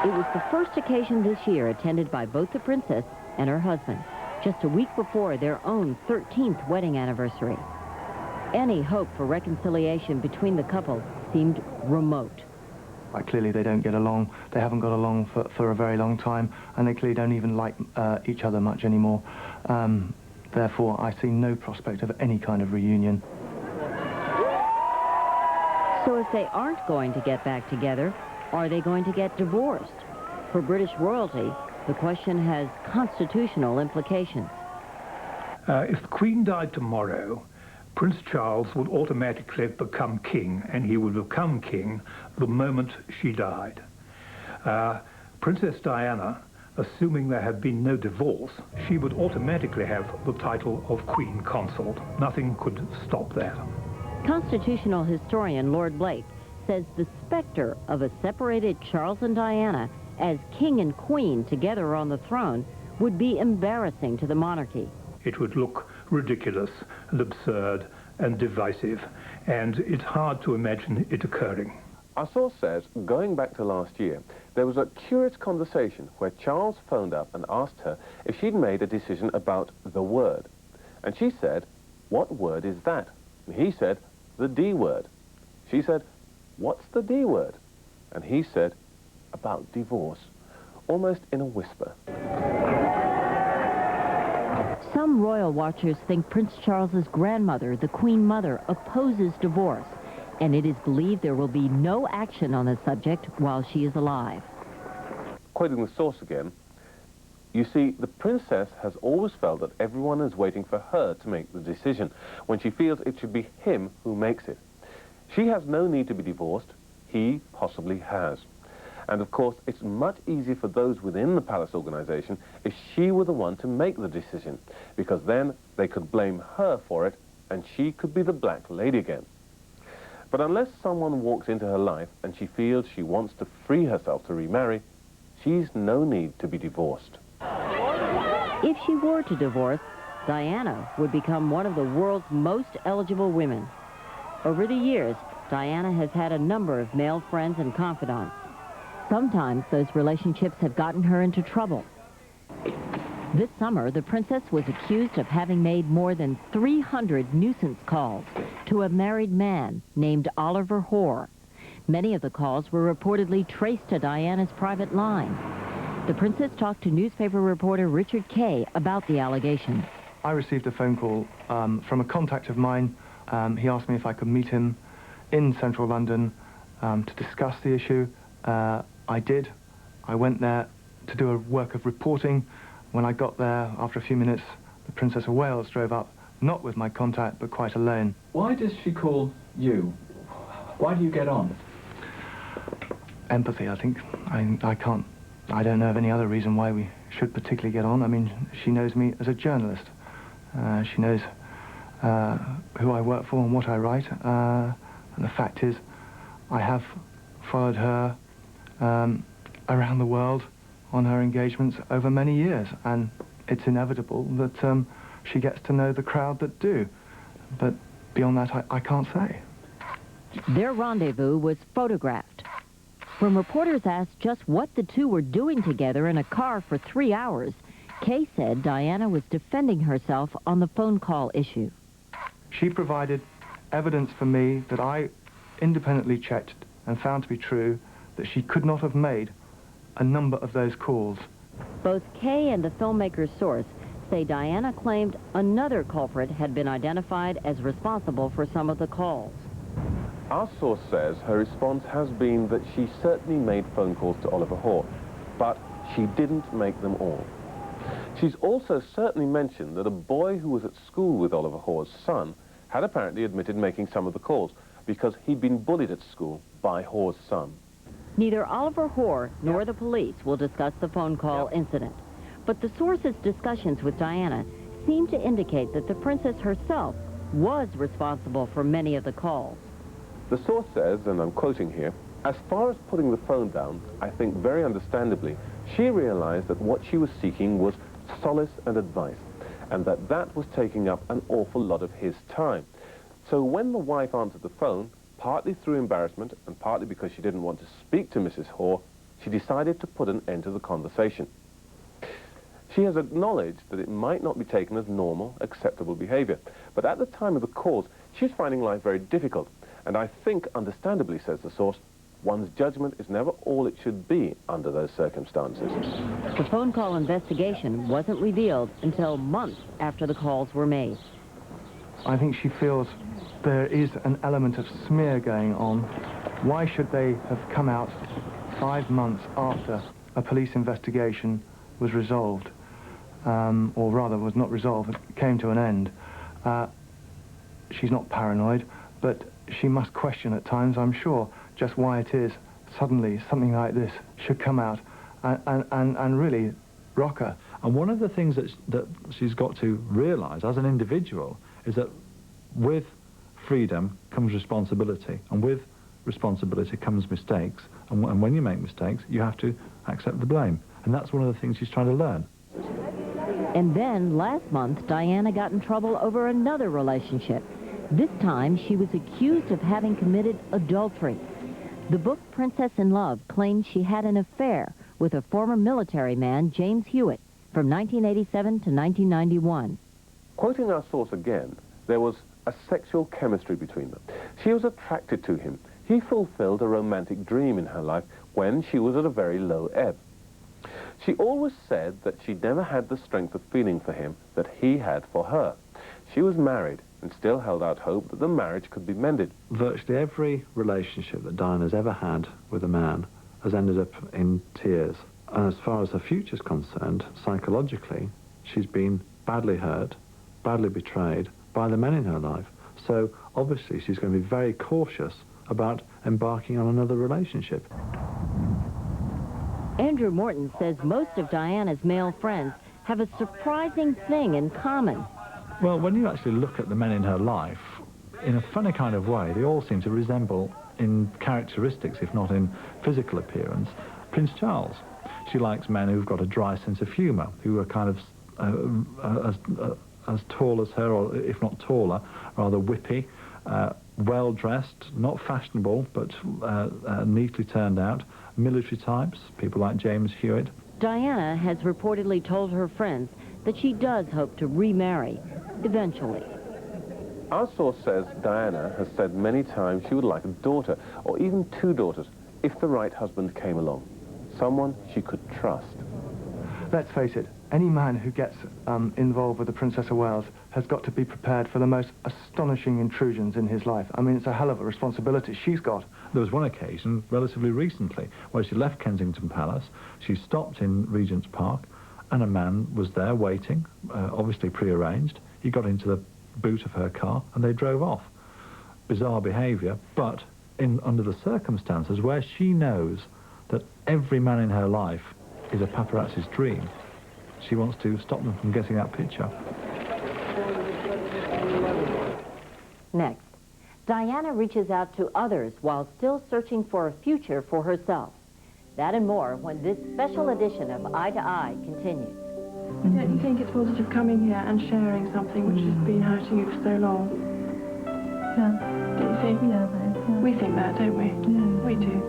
It was the first occasion this year attended by both the princess and her husband, just a week before their own 13th wedding anniversary. Any hope for reconciliation between the couple seemed remote. Clearly they don't get along. They haven't got along for a very long time, and they clearly don't even like each other much anymore. Therefore, I see no prospect of any kind of reunion. So if they aren't going to get back together, are they going to get divorced? For British royalty, the question has constitutional implications. If the Queen died tomorrow, Prince Charles would automatically become king, and he would become king the moment she died. Princess Diana, assuming there had been no divorce, she would automatically have the title of Queen Consort. Nothing could stop that. Constitutional historian Lord Blake says the specter of a separated Charles and Diana as king and queen together on the throne would be embarrassing to the monarchy. It would look ridiculous and absurd and divisive, and it's hard to imagine it occurring. Our source says, going back to last year, there was a curious conversation where Charles phoned up and asked her if she'd made a decision about the word. And she said, "What word is that?" And he said, "The D word." She said, "What's the D word?" And he said, "About divorce," almost in a whisper. Some royal watchers think Prince Charles's grandmother, the Queen Mother, opposes divorce, and it is believed there will be no action on the subject while she is alive. Quoting the source again, "You see, the princess has always felt that everyone is waiting for her to make the decision, when she feels it should be him who makes it. She has no need to be divorced. He possibly has. And of course, it's much easier for those within the palace organization if she were the one to make the decision, because then they could blame her for it, and she could be the Black Lady again. But unless someone walks into her life and she feels she wants to free herself to remarry, she's no need to be divorced." If she were to divorce, Diana would become one of the world's most eligible women. Over the years, Diana has had a number of male friends and confidants. Sometimes those relationships have gotten her into trouble. This summer, the princess was accused of having made more than 300 nuisance calls to a married man named Oliver Hoare. Many of the calls were reportedly traced to Diana's private line. The princess talked to newspaper reporter Richard Kay about the allegations. I received a phone call from a contact of mine. He asked me if I could meet him in central London to discuss the issue. I did. I went there to do a work of reporting. When I got there, after a few minutes, the Princess of Wales drove up, not with my contact, but quite alone. Why does she call you? Why do you get on? Empathy, I think. I don't know of any other reason why we should particularly get on. I mean, she knows me as a journalist. She knows who I work for and what I write. And the fact is, I have followed her around the world on her engagements over many years, and it's inevitable that she gets to know the crowd that do. But beyond that, I can't say. Their rendezvous was photographed. When reporters asked just what the two were doing together in a car for 3 hours, Kay said Diana was defending herself on the phone call issue. She provided evidence for me that I independently checked and found to be true, that she could not have made a number of those calls. Both Kay and the filmmaker's source say Diana claimed another culprit had been identified as responsible for some of the calls. Our source says her response has been that she certainly made phone calls to Oliver Hoare, but she didn't make them all. She's also certainly mentioned that a boy who was at school with Oliver Hoare's son had apparently admitted making some of the calls because he'd been bullied at school by Hoare's son. Neither Oliver Hoare nor the police will discuss the phone call incident, but the source's discussions with Diana seem to indicate that the princess herself was responsible for many of the calls. The source says, and I'm quoting here, "As far as putting the phone down, I think very understandably, she realized that what she was seeking was solace and advice, and that was taking up an awful lot of his time. So when the wife answered the phone, partly through embarrassment and partly because she didn't want to speak to Mrs. Hoare, she decided to put an end to the conversation. She has acknowledged that it might not be taken as normal, acceptable behavior, but at the time of the calls, she was finding life very difficult, and I think, understandably, says the source, One's judgment is never all it should be under those circumstances. The phone call investigation wasn't revealed until months after the calls were made. I think she feels there is an element of smear going on. Why should they have come out 5 months after a police investigation was resolved, or rather was not resolved, it came to an end? She's not paranoid, but she must question at times, I'm sure, just why it is suddenly something like this should come out and really rock her. And one of the things that she's got to realise as an individual is that with freedom comes responsibility, and with responsibility comes mistakes, and when you make mistakes you have to accept the blame, and that's one of the things she's trying to learn. And then last month Diana got in trouble over another relationship. This time she was accused of having committed adultery. The book Princess in Love claims she had an affair with a former military man, James Hewitt, from 1987 to 1991. Quoting our source again, there was a sexual chemistry between them. She was attracted to him. He fulfilled a romantic dream in her life when she was at a very low ebb. She always said that she never had the strength of feeling for him that he had for her. She was married and still held out hope that the marriage could be mended. Virtually every relationship that Diana's ever had with a man has ended up in tears. And as far as her future's concerned, psychologically, she's been badly hurt, badly betrayed by the men in her life. So obviously she's going to be very cautious about embarking on another relationship. Andrew Morton says most of Diana's male friends have a surprising thing in common. Well, when you actually look at the men in her life, in a funny kind of way, they all seem to resemble in characteristics, if not in physical appearance, Prince Charles. She likes men who've got a dry sense of humour, who are kind of as tall as her, or if not taller, rather whippy, well-dressed, not fashionable, but neatly turned out, military types, people like James Hewitt. Diana has reportedly told her friends that she does hope to remarry, eventually. Our source says Diana has said many times she would like a daughter, or even 2 daughters, if the right husband came along. Someone she could trust. Let's face it, any man who gets involved with the Princess of Wales has got to be prepared for the most astonishing intrusions in his life. I mean, it's a hell of a responsibility she's got. There was one occasion, relatively recently, where she left Kensington Palace, she stopped in Regent's Park, and a man was there waiting, obviously pre-arranged. He got into the boot of her car, and they drove off. Bizarre behaviour, but under the circumstances where she knows that every man in her life is a paparazzi's dream, she wants to stop them from getting that picture. Next, Diana reaches out to others while still searching for a future for herself. That and more when this special edition of Eye to Eye continues. Don't you think it's positive coming here and sharing something which has been hurting you for so long? Yeah. Don't you think? Yeah. We think that, don't we? Yeah. We do.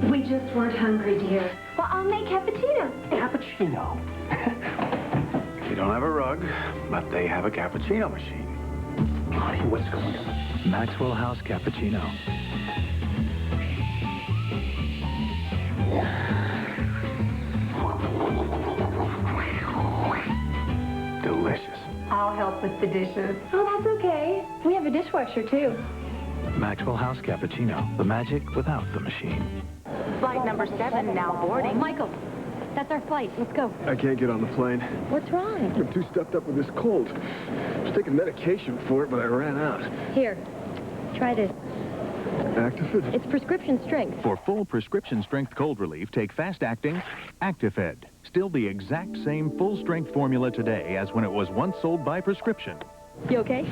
We just weren't hungry, dear. Well, I'll make cappuccino. Cappuccino? They don't have a rug, but they have a cappuccino machine. Connie, what's going on? Maxwell House Cappuccino. Delicious. I'll help with the dishes. Oh, that's okay. We have a dishwasher, too. Maxwell House Cappuccino. The magic without the machine. Flight number 7 now boarding. Michael, that's our flight. Let's go. I can't get on the plane. What's wrong? I'm too stuffed up with this cold. I was taking medication for it, but I ran out. Here, try this. Actifed? It's prescription strength. For full prescription strength cold relief, take fast-acting Actifed. Still the exact same full-strength formula today as when it was once sold by prescription. You okay?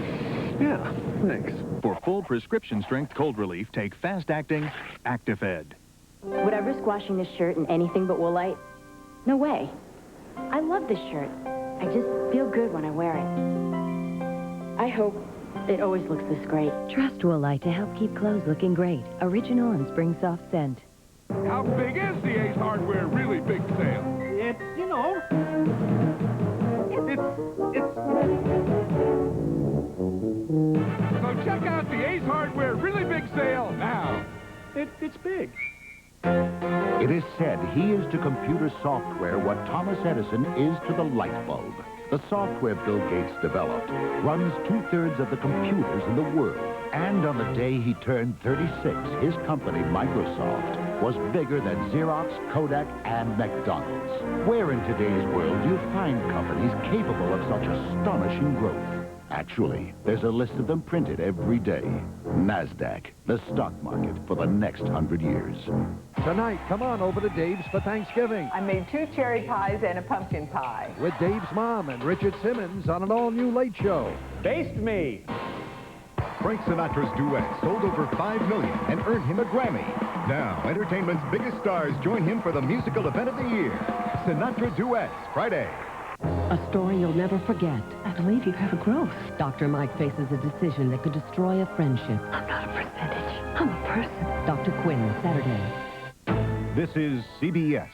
Yeah, thanks. For full prescription strength cold relief, take fast-acting Actifed. Would I risk washing this shirt in anything but Woolite? No way. I love this shirt. I just feel good when I wear it. I hope it always looks this great. Trust Woolite to help keep clothes looking great. Original and spring soft scent. How big is the Ace Hardware really big sale? It's, you know, it's Check out the Ace Hardware really big sale now. It's big. It is said he is to computer software what Thomas Edison is to the light bulb. The software Bill Gates developed runs 2/3 of the computers in the world. And on the day he turned 36, his company, Microsoft, was bigger than Xerox, Kodak, and McDonald's. Where in today's world do you find companies capable of such astonishing growth? Actually, there's a list of them printed every day. NASDAQ, the stock market for the next 100 years. Tonight, come on over to Dave's for Thanksgiving. I made 2 cherry pies and a pumpkin pie. With Dave's mom and Richard Simmons on an all-new Late Show. Baste me. Frank Sinatra's duet sold over 5 million and earned him a Grammy. Now, entertainment's biggest stars join him for the musical event of the year. Sinatra Duets, Friday. A story you'll never forget. I believe you have a growth. Dr. Mike faces a decision that could destroy a friendship. I'm not a percentage. I'm a person. Dr. Quinn, Saturday. This is CBS.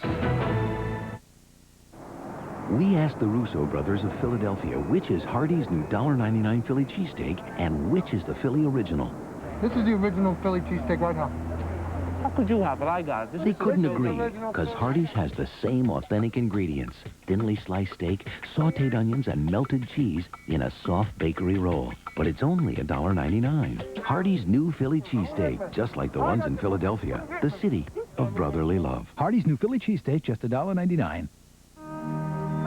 We asked the Russo brothers of Philadelphia which is Hardee's new $1.99 Philly cheesesteak and which is the Philly original. This is the original Philly cheesesteak right now. How could you have it? I got it. They couldn't agree, because Hardee's has the same authentic ingredients. Thinly sliced steak, sautéed onions, and melted cheese in a soft bakery roll. But it's only $1.99. Hardee's new Philly cheesesteak, just like the ones in Philadelphia, the city of brotherly love. Hardee's new Philly cheesesteak, just $1.99.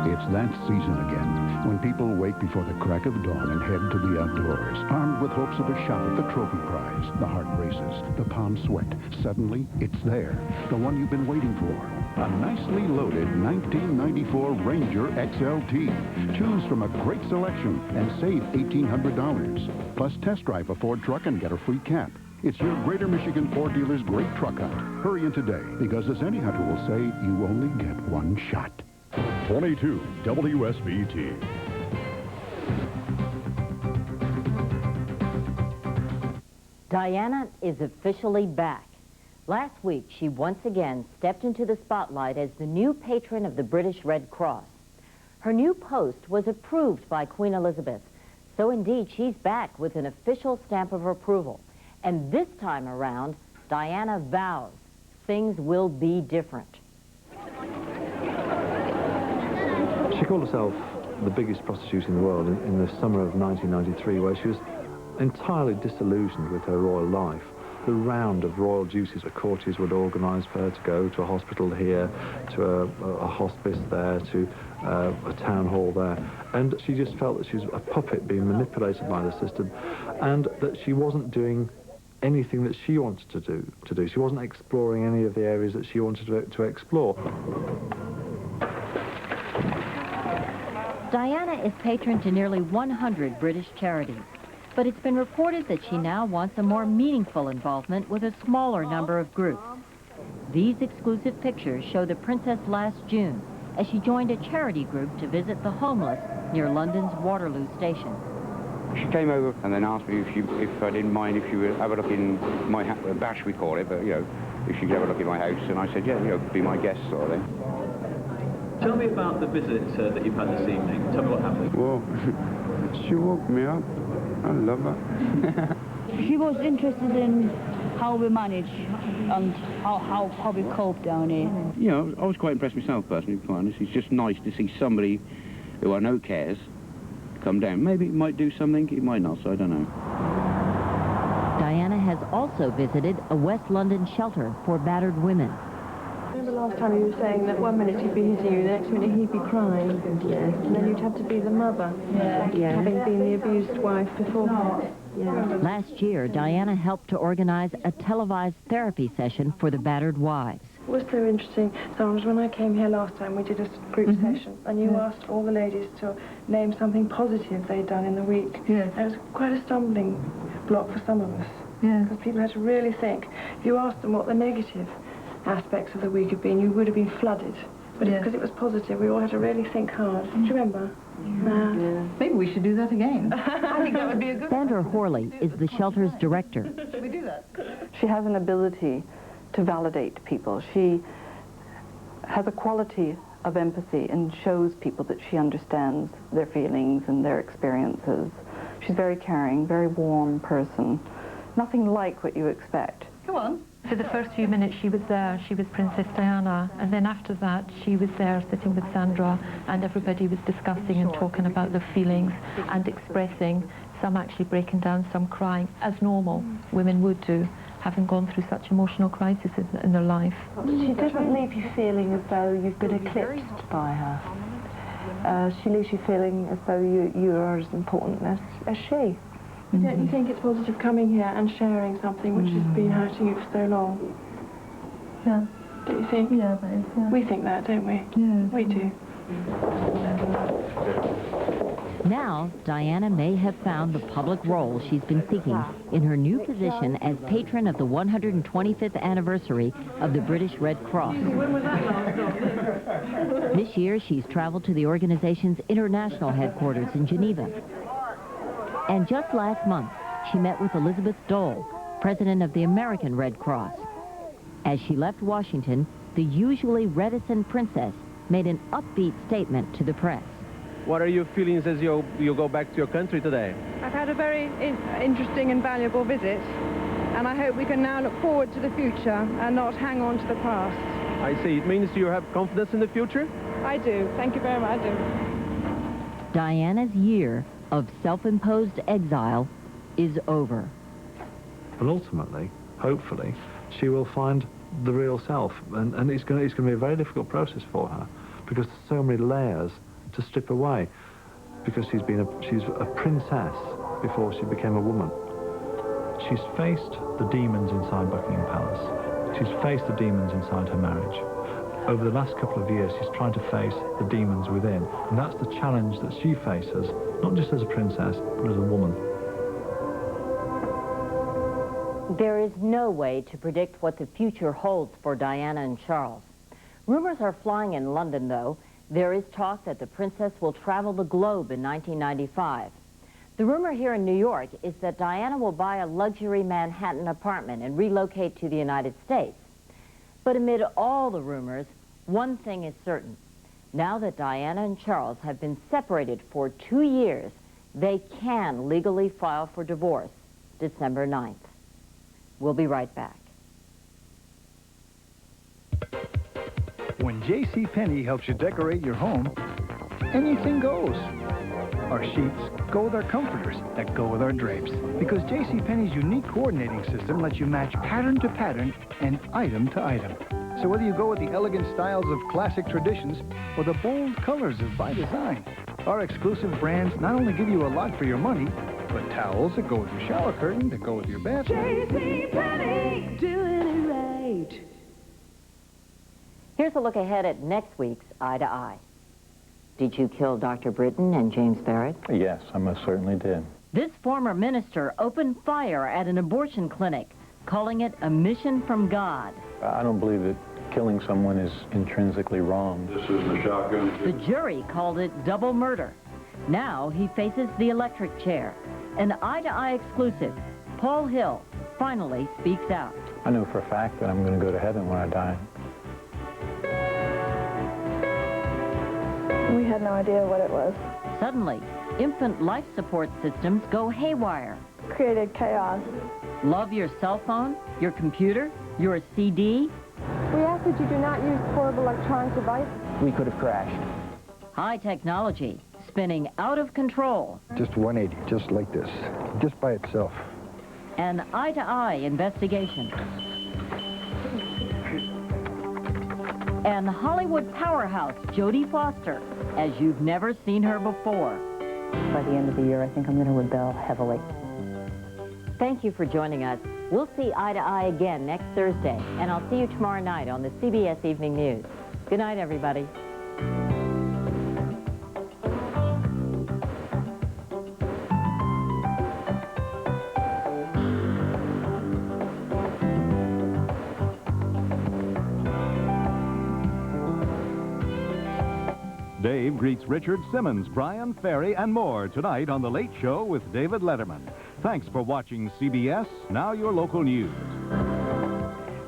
It's that season again, when people wake before the crack of dawn and head to the outdoors, armed with hopes of a shot at the trophy prize. The heart races, the palms sweat. Suddenly, it's there, the one you've been waiting for. A nicely loaded 1994 Ranger XLT. Choose from a great selection and save $1,800. Plus, test drive a Ford truck and get a free cap. It's your Greater Michigan Ford dealer's great truck hunt. Hurry in today, because as any hunter will say, you only get one shot. 22 WSBT. Diana is officially back. Last week, she once again stepped into the spotlight as the new patron of the British Red Cross. Her new post was approved by Queen Elizabeth, so indeed she's back with an official stamp of approval. And this time around, Diana vows things will be different. She called herself the biggest prostitute in the world in the summer of 1993, where she was entirely disillusioned with her royal life. The round of royal duties that courtiers would organise for her to go to a hospital here, to a hospice there, to a town hall there. And she just felt that she was a puppet being manipulated by the system, and that she wasn't doing anything that she wanted to do. She wasn't exploring any of the areas that she wanted to explore. Diana is patron to nearly 100 British charities, but it's been reported that she now wants a more meaningful involvement with a smaller number of groups. These exclusive pictures show the princess last June as she joined a charity group to visit the homeless near London's Waterloo station. She came over and then asked me if I didn't mind if she would have a look in my bash, we call it, but, you know, if she could have a look in my house. And I said, yeah, you know, be my guest sort of thing. Tell me about the visit that you've had this evening. Tell me what happened. Well, she woke me up. I love her. She was interested in how we manage and how we cope down here. You know, I was quite impressed myself, personally, to be honest. It's just nice to see somebody who I know cares come down. Maybe it might do something, it might not, so I don't know. Diana has also visited a West London shelter for battered women. Remember last time you were saying that one minute he'd be hitting you, the next minute he'd be crying? Yes. And then you'd have to be the mother, having been the abused wife before. Last year, Diana helped to organize a televised therapy session for the battered wives. It was so interesting, Sarge, when I came here last time, we did a group session, and you asked all the ladies to name something positive they'd done in the week. Yes. It was quite a stumbling block for some of us. Because people had to really think. If you asked them what the negative aspects of the week have been, you would have been flooded. But because it was positive, we all had to really think hard. Do you remember? Maybe we should do that again. I think that would be a good Sandra Horley is the shelter's director. Should we do that? She has an ability to validate people. She has a quality of empathy and shows people that she understands their feelings and their experiences. She's very caring, very warm person. Nothing like what you expect. Come on. For the first few minutes she was there, she was Princess Diana, and then after that she was there sitting with Sandra, and everybody was discussing and talking about their feelings and expressing, some actually breaking down, some crying, as normal women would do, having gone through such emotional crises in their life. She doesn't leave you feeling as though you've been eclipsed by her. She leaves you feeling as though you are as important as she. Don't you think it's positive coming here and sharing something which has been hurting you for so long? Yeah. Don't you think? Yeah, that is, yeah. We think that, don't we? Yeah. We do. Now, Diana may have found the public role she's been seeking in her new position as patron of the 125th anniversary of the British Red Cross. When was that last? This year, she's traveled to the organization's international headquarters in Geneva. And just last month, she met with Elizabeth Dole, president of the American Red Cross. As she left Washington, the usually reticent princess made an upbeat statement to the press. What are your feelings as you go back to your country today? I've had a very interesting and valuable visit, and I hope we can now look forward to the future and not hang on to the past. I see. It means you have confidence in the future? I do. Thank you very much. I do. Diana's year of self-imposed exile is over. But ultimately, hopefully, she will find the real self, and it's going to be a very difficult process for her, because there's so many layers to strip away, because she's a princess before she became a woman. She's faced the demons inside Buckingham Palace. She's faced the demons inside her marriage. Over the last couple of years, she's trying to face the demons within, and that's the challenge that she faces, not just as a princess, but as a woman. There is no way to predict what the future holds for Diana and Charles. Rumors are flying in London, though. There is talk that the princess will travel the globe in 1995. The rumor here in New York is that Diana will buy a luxury Manhattan apartment and relocate to the United States. But amid all the rumors, one thing is certain. Now that Diana and Charles have been separated for 2 years, they can legally file for divorce December 9th. We'll be right back. When JCPenney helps you decorate your home, anything goes. Our sheets go with our comforters that go with our drapes. Because JCPenney's unique coordinating system lets you match pattern to pattern and item to item. So whether you go with the elegant styles of classic traditions or the bold colors of by design, our exclusive brands not only give you a lot for your money, but towels that go with your shower curtain, that go with your bathroom. JCPenney, doing it right. Here's a look ahead at next week's Eye to Eye. Did you kill Dr. Britton and James Barrett? Yes, I most certainly did. This former minister opened fire at an abortion clinic, calling it a mission from God. I don't believe that killing someone is intrinsically wrong. This is the shotgun. The jury called it double murder. Now he faces the electric chair. An Eye to Eye exclusive. Paul Hill finally speaks out. I know for a fact that I'm going to go to heaven when I die. We had no idea what it was. Suddenly, infant life support systems go haywire. Created chaos. Love your cell phone, your computer, your CD? We ask that you do not use portable electronic devices. We could have crashed. High technology, spinning out of control. Just 180, just like this, just by itself. An Eye to Eye investigation. And Hollywood powerhouse Jodie Foster, as you've never seen her before. By the end of the year, I think I'm going to rebel heavily. Thank you for joining us. We'll see Eye to Eye again next Thursday, and I'll see you tomorrow night on the CBS Evening News. Good night, everybody. Dave greets Richard Simmons, Brian Ferry, and more tonight on The Late Show with David Letterman. Thanks for watching CBS. Now your local news.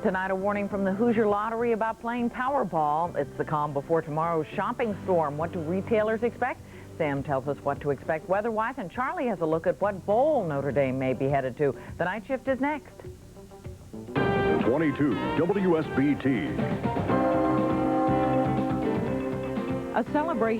Tonight, a warning from the Hoosier Lottery about playing Powerball. It's the calm before tomorrow's shopping storm. What do retailers expect? Sam tells us what to expect weather-wise, and Charlie has a look at what bowl Notre Dame may be headed to. The Night Shift is next. 22 WSBT. A celebration